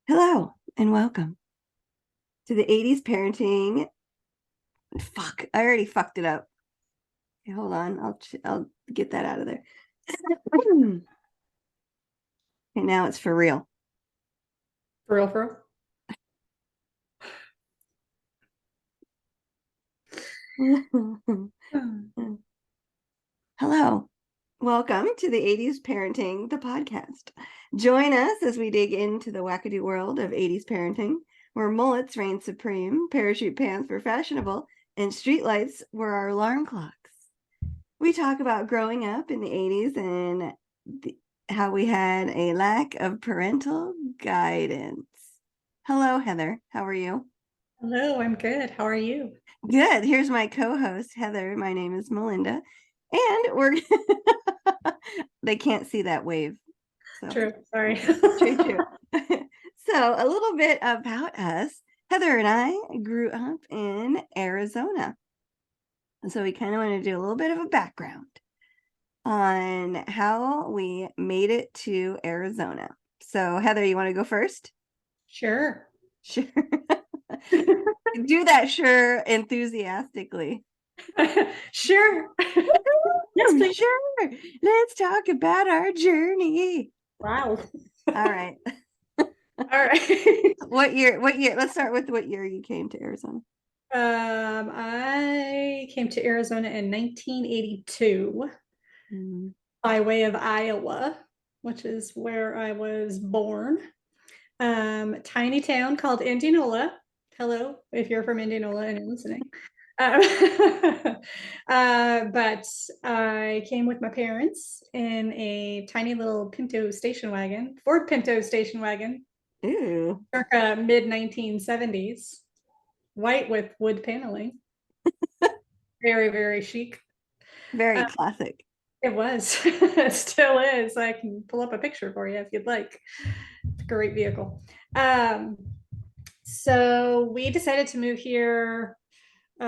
Hello and welcome to the 80s parenting. Fuck, I already fucked it up. Okay, hold on, I'll get that out of there. And now it's for real. For real, for real. Hello, welcome to the 80s parenting, the podcast. Join us as we dig into the wackadoo world of 80s parenting, where mullets reign supreme, parachute pants were fashionable, and streetlights were our alarm clocks. We talk about growing up in the 80s and how we had a lack of parental guidance. Hello, Heather. How are you? Hello, I'm good. How are you? Good. Here's my co-host, Heather. My name is Malinda. And we're they can't see that wave. So True. Sorry. true. So a little bit about us. Heather and I grew up in Arizona. So we kind of want to do a little bit of a background on how we made it to Arizona. So, Heather, you want to go first? Sure. Sure. Do that, sure, enthusiastically. Sure. Yes, please. Sure. Let's talk about our journey. Wow. All right. All right. What year? Let's start with what year you came to Arizona. I came to Arizona in 1982 by way of Iowa, which is where I was born. Tiny town called Indianola. Hello, if you're from Indianola and you're listening. Um, but I came with my parents in a tiny little Pinto station wagon, Ford Pinto station wagon, Ooh. circa mid 1970s, white with wood paneling. Very, very chic. Very Uh, classic. it was. It still is. I can pull up a picture for you if you'd like. Great vehicle. So we decided to move here in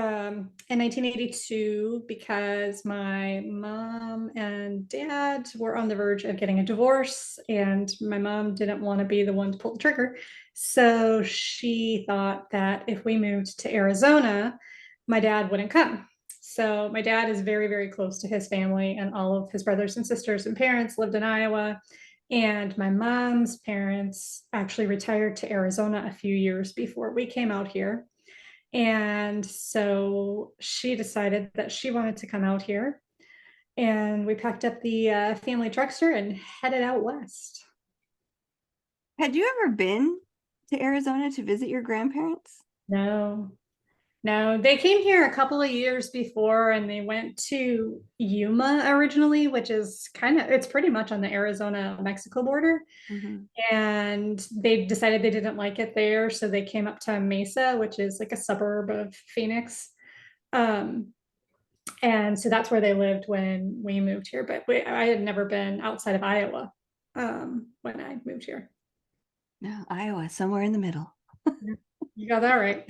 1982 because my mom and dad were on the verge of getting a divorce, and my mom didn't want to be the one to pull the trigger. So she thought that if we moved to Arizona, my dad wouldn't come. So my dad is very, very close to his family, and all of his brothers and sisters and parents lived in Iowa. And my mom's parents actually retired to Arizona a few years before we came out here. And so she decided that she wanted to come out here. And we packed up the family truckster and headed out west. Had you ever been to Arizona to visit your grandparents? No, no, they came here a couple of years before and they went to Yuma originally, which is it's pretty much on the Arizona-Mexico border. Mm-hmm. And they decided they didn't like it there. So they came up to Mesa, which is like a suburb of Phoenix. Um, and so that's where they lived when we moved here. But I had never been outside of Iowa when I moved here. No, Iowa, somewhere in the middle. You got that right.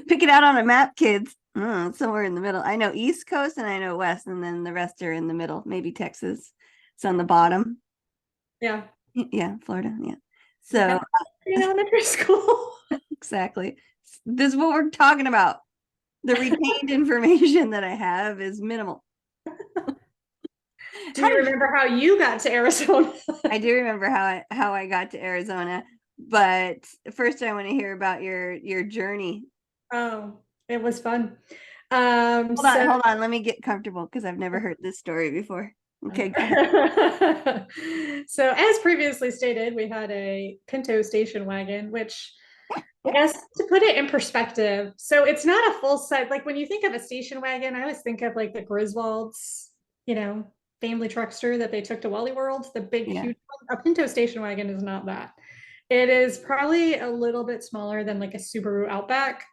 Pick it out on a map, kids. Somewhere in the middle. I know East Coast and I know West, and then the rest are in the middle. Maybe Texas. It's on the bottom. Yeah. Yeah, Florida. Yeah. So In elementary school. exactly. This is what we're talking about. The retained information that I have is minimal. Do you remember how you got to Arizona? I do remember how I got to Arizona, but first I want to hear about your journey. Oh, it was fun. Hold on. Let me get comfortable because I've never heard this story before. Okay, go ahead. So, as previously stated, we had a Pinto station wagon, which I guess to put it in perspective, so it's not a full size. Like when you think of a station wagon, I always think of like the Griswolds, you know, family truckster that they took to Wally World, the big, Yeah. huge one. A Pinto station wagon is not that. It is probably a little bit smaller than like a Subaru Outback,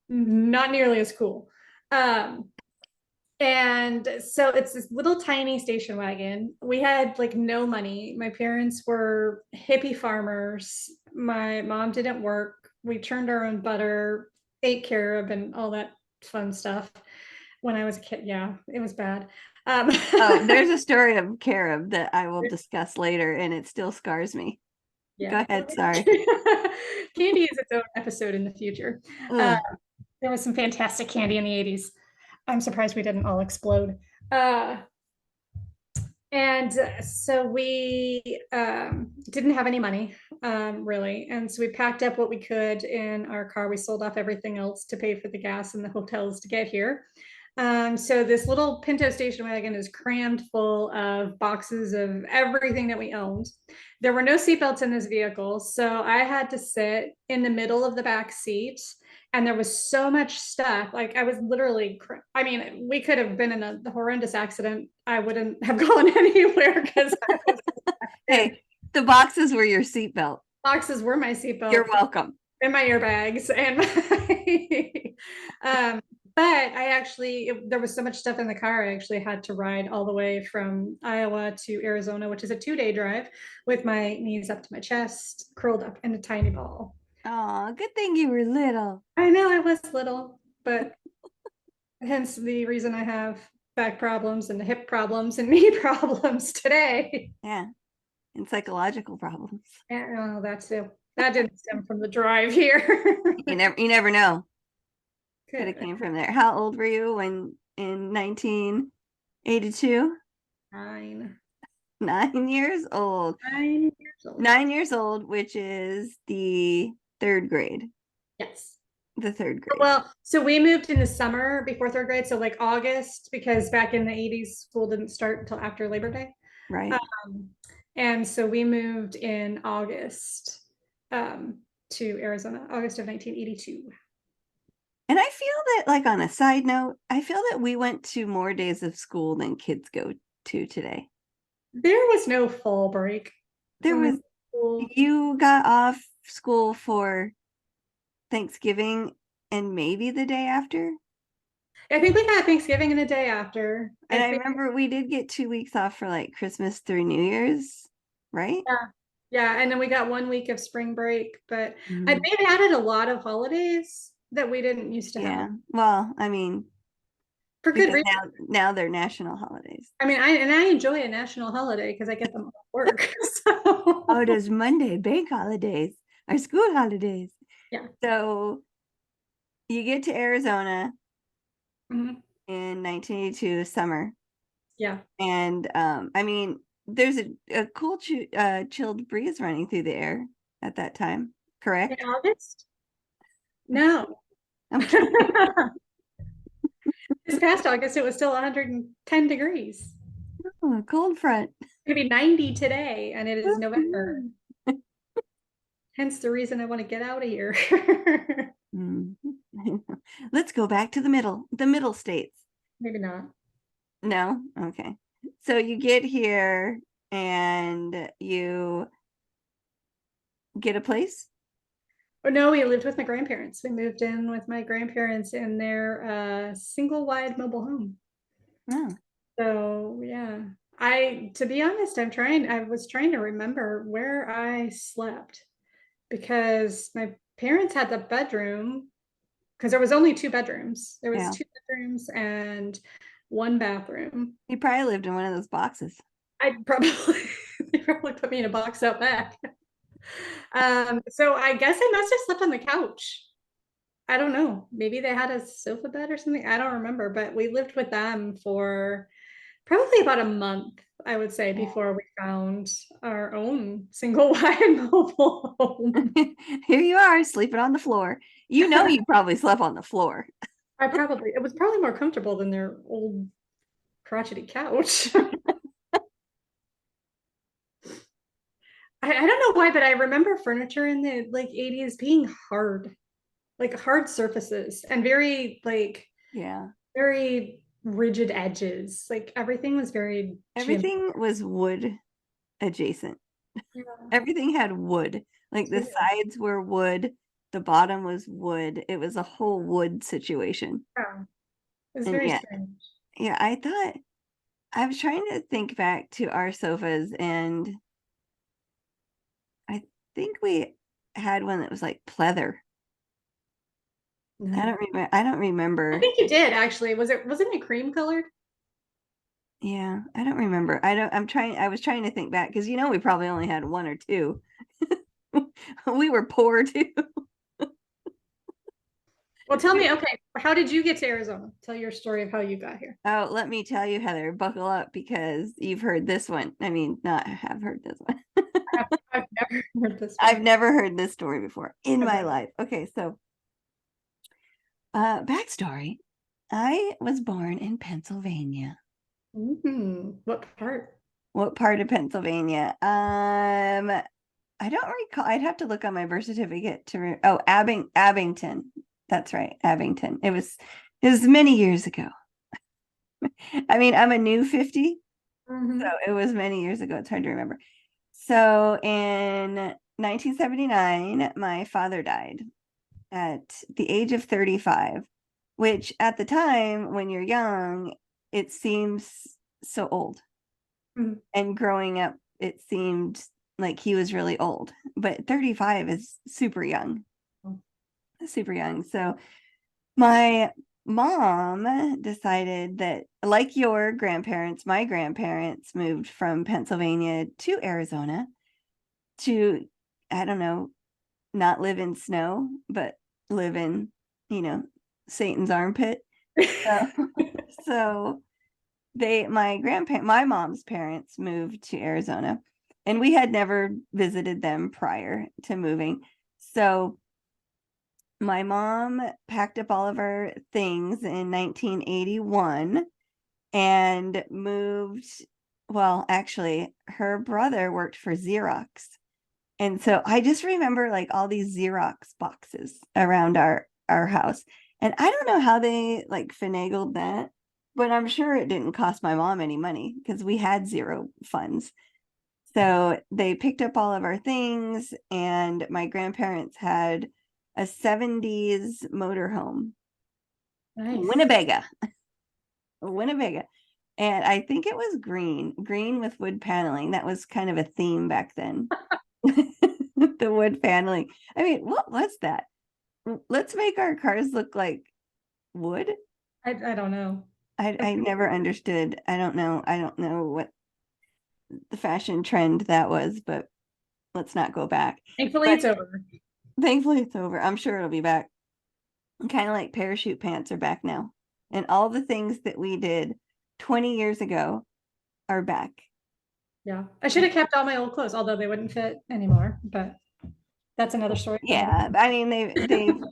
not nearly as cool. Um, and so it's this little tiny station wagon. We had like no money. My parents were hippie farmers. My mom didn't work. We churned our own butter, ate carob, and all that fun stuff when I was a kid. Yeah, it was bad. Oh, there's a story of carob that I will discuss later, and it still scars me. Yeah. Go ahead. Sorry. Candy is its own episode in the future. Ugh. There was some fantastic candy in the 80s. I'm surprised we didn't all explode. Uh, and so we didn't have any money, really. And so we packed up what we could in our car. We sold off everything else to pay for the gas and the hotels to get here. So this little Pinto station wagon is crammed full of boxes of everything that we owned. There were no seatbelts in this vehicle, so I had to sit in the middle of the back seat. And there was so much stuff. Like I was literally, I mean, we could have been in a horrendous accident. I wouldn't have gone anywhere because Hey, the boxes were your seatbelt. boxes were my seatbelt. You're welcome. And my airbags and my, but I actually, there was so much stuff in the car. I actually had to ride all the way from Iowa to Arizona, which is a 2-day drive, with my knees up to my chest, curled up in a tiny ball. Oh, good thing you were little. I know I was little, but hence the reason I have back problems and hip problems and knee problems today. Yeah. And psychological problems. Yeah, oh, that too. That didn't stem from the drive here. You never know. Could have Good. came from there. How old were you when in 1982? 9. 9 years old. 9 years old. 9 years old, which is the third grade. Yes. The third grade. Well, so we moved in the summer before third grade, so like August, because back in the 80s, school didn't start until after Labor Day. Right. And so we moved in August to Arizona, August of 1982. And I feel that, like, on a side note, I feel that we went to more days of school than kids go to today. There was no fall break. There was, you got off school for Thanksgiving and maybe the day after. I think we got Thanksgiving and the day after. And I remember we did get 2 weeks off for like Christmas through New Year's, right? Yeah. Yeah, and then we got 1 week of spring break, but they've added a lot of holidays that we didn't used to have. Yeah. Well, I mean, for good reason. Now they're national holidays. I mean, I enjoy a national holiday because I get them off work. So. Oh, does Monday, bank holidays, our school holidays. Yeah. So you get to Arizona in 1982, the summer. Yeah. And I mean, there's a cool chilled breeze running through the air at that time, correct? In August? No. This past August, it was still 110 degrees. Oh, a cold front. It's going to be 90 today, and it is November. Hence the reason I want to get out of here. Let's go back to the middle states. Maybe not. No? Okay. So you get here and you get a place? Oh, no, we lived with my grandparents. We moved in with my grandparents in their single wide mobile home. Oh. So yeah, to be honest, I was trying to remember where I slept because my parents had the bedroom because there was only 2 bedrooms. There was 2 bedrooms and 1 bathroom. You probably lived in one of those boxes. They probably put me in a box out back. So I guess I must have slept on the couch. I don't know. Maybe they had a sofa bed or something. I don't remember, but we lived with them for probably about a month, I would say, before we found our own single wide mobile home. Here you are, sleeping on the floor. You know, you probably slept on the floor. It was probably more comfortable than their old crotchety couch. I don't know why, but I remember furniture in the like 80s being hard, like hard surfaces and very like very rigid edges. Like everything was everything was wood adjacent. Yeah. Everything had wood. Like the sides were wood, the bottom was wood. It was a whole wood situation. Yeah. It was very strange. Yeah, I was trying to think back to our sofas, and I think we had one that was like pleather. I don't remember. I think you did actually. Wasn't it cream colored? Yeah, I don't remember. I was trying to think back because we probably only had 1 or 2. We were poor too. Well, tell me, okay, how did you get to Arizona? Tell your story of how you got here. Oh, let me tell you, Heather, buckle up because you've heard this one. I mean, not have heard this one. I've never heard this I've one. never heard this story before in my Okay. life. Okay, so backstory. I was born in Pennsylvania. What part? What part of Pennsylvania? I don't recall. I'd have to look on my birth certificate to Abington. That's right, Abington. It was many years ago. I mean, I'm a new 50, so it was many years ago. It's hard to remember. So in 1979, my father died at the age of 35, which at the time when you're young, it seems so old. Mhm. And growing up, it seemed like he was really old, but 35 is super young. Super young. So my mom decided that, like your grandparents, my grandparents moved from Pennsylvania to Arizona to, I don't know, not live in snow, but live in, Satan's armpit. So my mom's parents moved to Arizona, and we had never visited them prior to moving. So my mom packed up all of our things in 1981 and moved. Well, actually, her brother worked for Xerox. And so I just remember like all these Xerox boxes around our house. And I don't know how they like finagled that, but I'm sure it didn't cost my mom any money because we had zero funds. So they picked up all of our things, and my grandparents had a 70s motorhome, Nice. Winnebago. And I think it was green with wood paneling. That was kind of a theme back then. The wood paneling. I mean, what was that? Let's make our cars look like wood. I don't know. I never understood. I don't know what the fashion trend that was, but let's not go back. Thankfully, But it's over. thankfully it's over. I'm sure it'll be back. Kind of like parachute pants are back now. And all the things that we did 20 years ago are back. Yeah. I should have kept all my old clothes, although they wouldn't fit anymore, but that's another story for another Yeah, time. I mean they've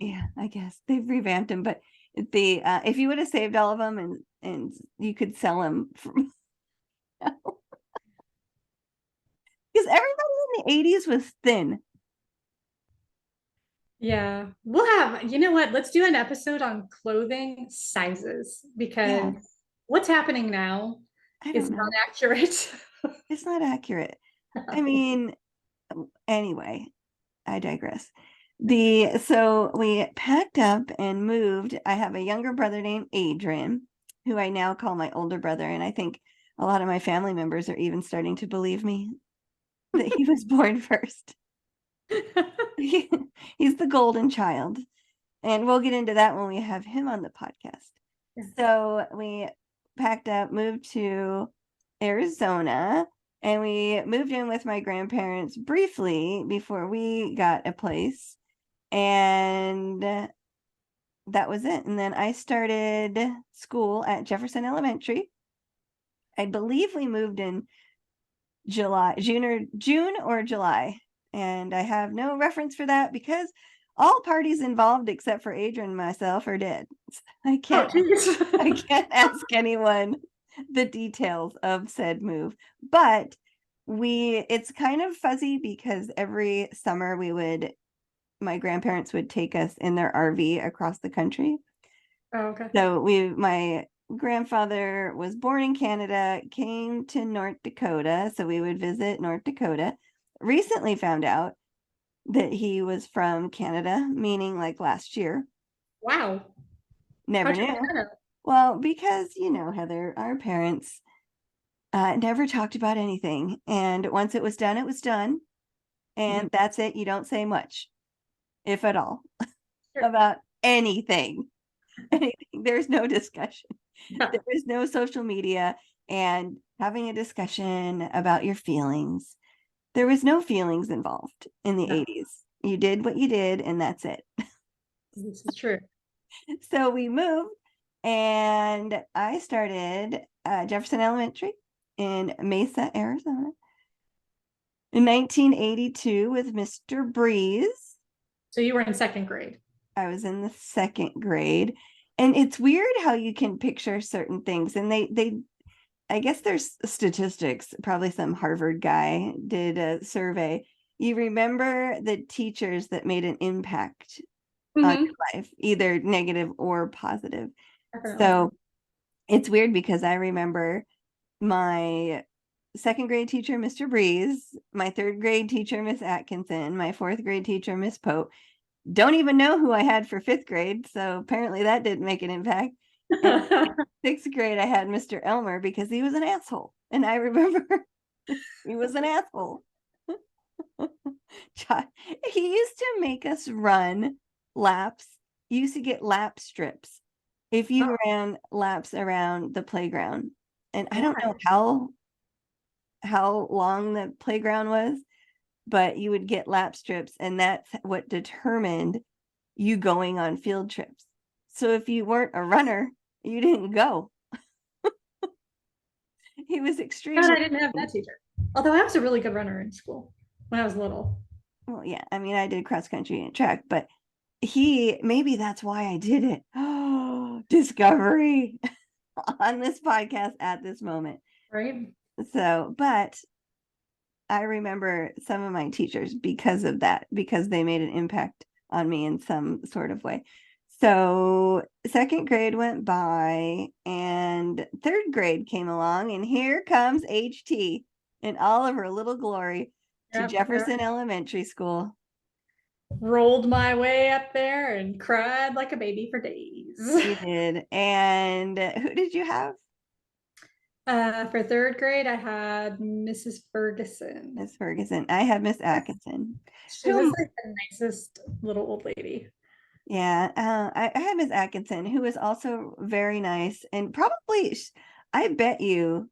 yeah, I guess they've revamped them, but the if you would have saved all of them and you could sell them from because everybody in the 80s was thin. Yeah. We'll have, you know what? Let's do an episode on clothing sizes Yeah, because what's happening now I is don't not know. accurate. It's not accurate. I mean, anyway, I digress. So we packed up and moved. I have a younger brother named Adrian, who I now call my older brother, and I think a lot of my family members are even starting to believe me that he was born first. He's the golden child. And we'll get into that when we have him on the podcast. Yeah. So we packed up, moved to Arizona, and we moved in with my grandparents briefly before we got a place. And that was it. And then I started school at Jefferson Elementary. I believe we moved in June or July. And I have no reference for that because all parties involved except for Adrian and myself are dead. I Oh, can't geez. I can't ask anyone the details of said move. But it's kind of fuzzy because every summer my grandparents would take us in their RV across the country. Oh, okay. So my grandfather was born in Canada, came to North Dakota, so we would visit North Dakota. Recently found out that he was from Canada, meaning like last year. Wow. Never How'd you knew. find that out? Well, because, Heather, our parents never talked about anything. And once it was done, it was done. And that's it. You don't say much, if at all, Sure. about anything. Anything. There's no discussion. Yeah. There is no social media and having a discussion about your feelings. There was no feelings involved in the No. 80s. You did what you did, and that's it. This is true. So we moved, and I started Jefferson Elementary in Mesa, Arizona in 1982 with Mr. Breeze. So you were in second grade. I was in the second grade. And it's weird how you can picture certain things. And they I guess there's statistics, probably some Harvard guy did a survey. You remember the teachers that made an impact on Mhm. your life, either negative or positive. Definitely. So it's weird because I remember my second grade teacher, Mr. Breeze, my third grade teacher, Miss Atkinson, my fourth grade teacher, Miss Pope. Don't even know who I had for fifth grade. So apparently that didn't make an impact. And sixth grade, I had Mr. Elmer because he was an asshole. And I remember he was an asshole. He used to make us run laps. You used to get lap strips if you Oh, ran laps around the playground. And I don't know why? how long the playground was, but you would get lap strips, and that's what determined you going on field trips. So if you weren't a runner, you didn't go. He was God, extremely I didn't have that teacher. Although I was a really good runner in school when I was little. well, yeah. I mean, I did cross country and track, but maybe that's why I did it. Oh, discovery on this podcast at this moment. Right? So, but I remember some of my teachers because of that, because they made an impact on me in some sort of way. So second grade went by and third grade came along, and here comes HT in all of her little glory to Yep. Jefferson Elementary School. Rolled my way up there and cried like a baby for days. You did. And who did you have? For third grade, I had Mrs. Ferguson. Miss Ferguson. I had Miss Atkinson. She was Who like the nicest little old lady. Yeah, I had Miss Atkinson, who was also very nice, and probably, I bet you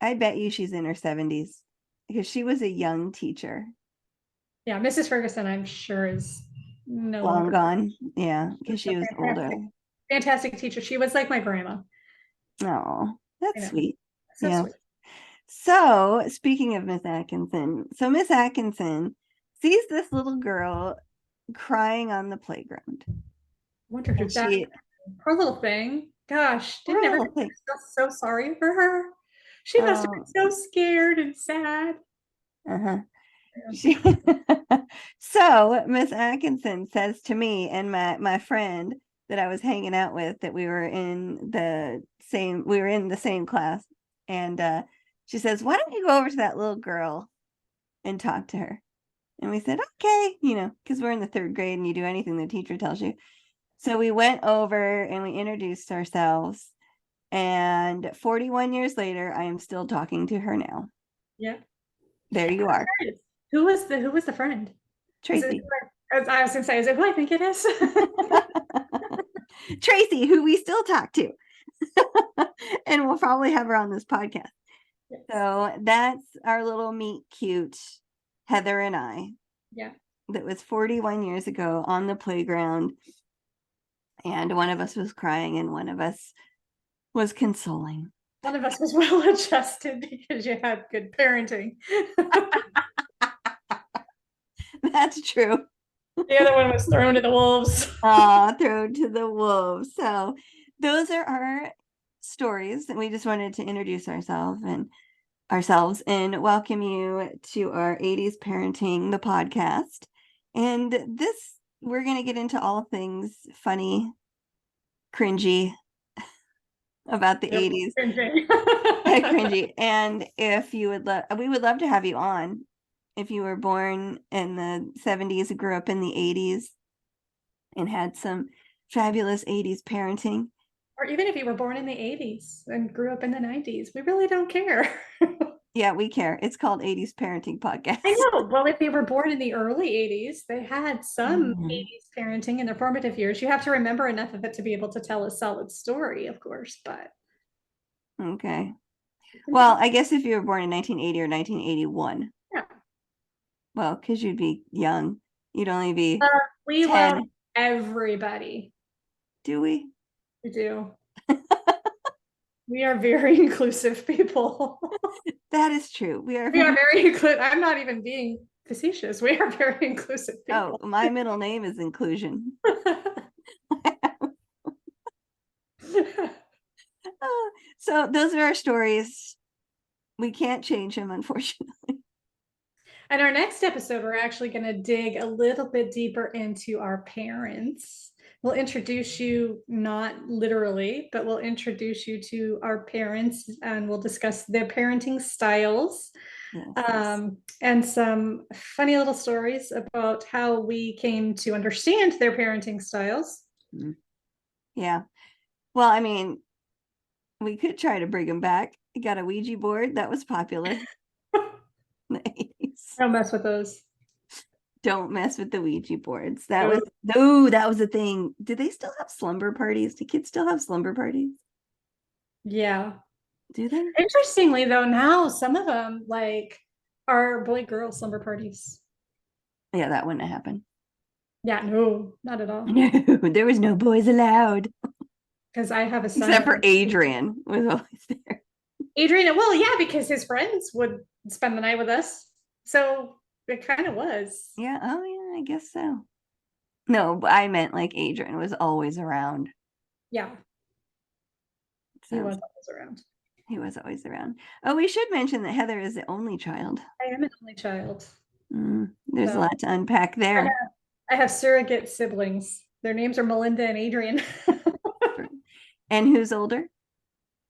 she's in her 70s because she was a young teacher, Yeah, Mrs. Ferguson, I'm sure is no long longer. gone. Yeah, She was because she a was older. fantastic teacher. She was like my grandma. Oh, I that's know, sweet. so Yeah. sweet. So, speaking of Miss Atkinson, so Miss Atkinson sees this little girl crying on the playground, Wonder who and that poor little thing. Gosh, didn't poor little everybody thing. feel so sorry for her? She must have Oh, been so scared and sad. uh-huh. Yeah. She so Miss Atkinson says to me and my friend that I was hanging out with, that we were in the same class, and she says, "Why don't you go over to that little girl and talk to her?" And we said, "Okay," because we're in the third grade and you do anything the teacher tells you. So we went over and we introduced ourselves, and 41 years later, I am still talking to her now. Yeah. There you are, Who was the friend? Is it Tracy. as I was gonna say, is it who I think it is? Tracy, who we still talk to. And we'll probably have her on this podcast. Yes. So that's our little meet cute, Heather and I. Yeah. That was 41 years ago on the playground. And one of us was crying and one of us was consoling. One of us was well adjusted because you had good parenting. That's true. The other one was thrown to the wolves. Thrown to the wolves. So those are our stories, and we just wanted to introduce ourselves and welcome you to our 80s Parenting, the podcast. And we're going to get into all things funny, cringy about the 80s. Cringy. And if you would we would love to have you on. If you were born in the 70s, grew up in the 80s, and had some fabulous 80s parenting. Or even if you were born in the 80s and grew up in the 90s, we really don't care. Yeah, we care. It's called 80s Parenting Podcast. I know. Well, if they were born in the early 80s, they had some 80s parenting in their formative years. You have to remember enough of it to be able to tell a solid story, of course, but. Okay. Well, I guess if you were born in 1980 or 1981. Yeah. Well, because you'd be young. You'd only be We 10. love everybody. Do we? We do. We are very inclusive people. That is true. We are We are very inclusive. I'm not even being facetious. We are very inclusive people. Oh, my middle name is Inclusion. So those are our stories. We can't change them, unfortunately. And our next episode, we're actually going to dig a little bit deeper into our parents. We'll introduce you, not literally, but we'll introduce you to our parents and we'll discuss their parenting styles. Yes. And some funny little stories about how we came to understand their parenting styles. Yeah. Well, I mean, we could try to bring them back. You got a Ouija board that was popular in the 80s. Don't mess with those. Don't mess with the Ouija boards. That was a thing. Do they still have slumber parties? Do kids still have slumber parties? Yeah. Do they? Interestingly, though, now some of them are boy-girl slumber parties. Yeah, that wouldn't have happened. Yeah, no, not at all. No, there was no boys allowed. Because I have a son. Except for Adrian was always there. Adrian, well, yeah, because his friends would spend the night with us. So it kind of was. Yeah, oh yeah, I guess so. No, but I meant like Adrian was always around. Yeah. So He was always around. He was always around. Oh, we should mention that Heather is the only child. I am an only child. There's a lot to unpack there. I have surrogate siblings. Their names are Malinda and Adrian. And who's older?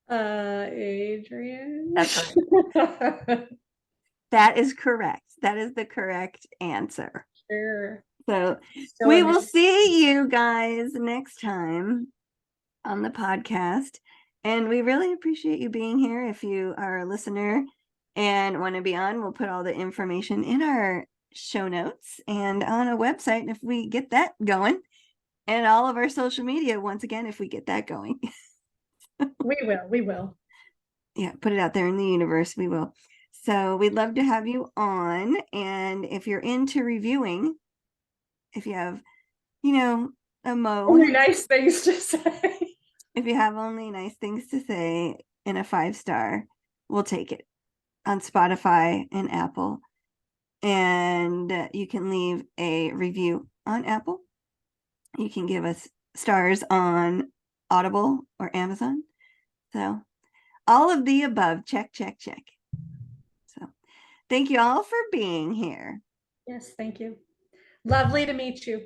Adrian. That's right. That is correct. That is the correct answer. Sure. So we will see you guys next time on the podcast. And we really appreciate you being here. If you are a listener and want to be on, we'll put all the information in our show notes and on a website if we get that going, and all of our social media once again if we get that going. We will. Yeah, put it out there in the universe. We will. So we'd love to have you on. And if you're into reviewing, if you have, a moan, only nice things to say. If you have only nice things to say in a 5-star, we'll take it on Spotify and Apple. And you can leave a review on Apple. You can give us stars on Audible or Amazon. So all of the above, check. So thank you all for being here. Yes, thank you. Lovely to meet you.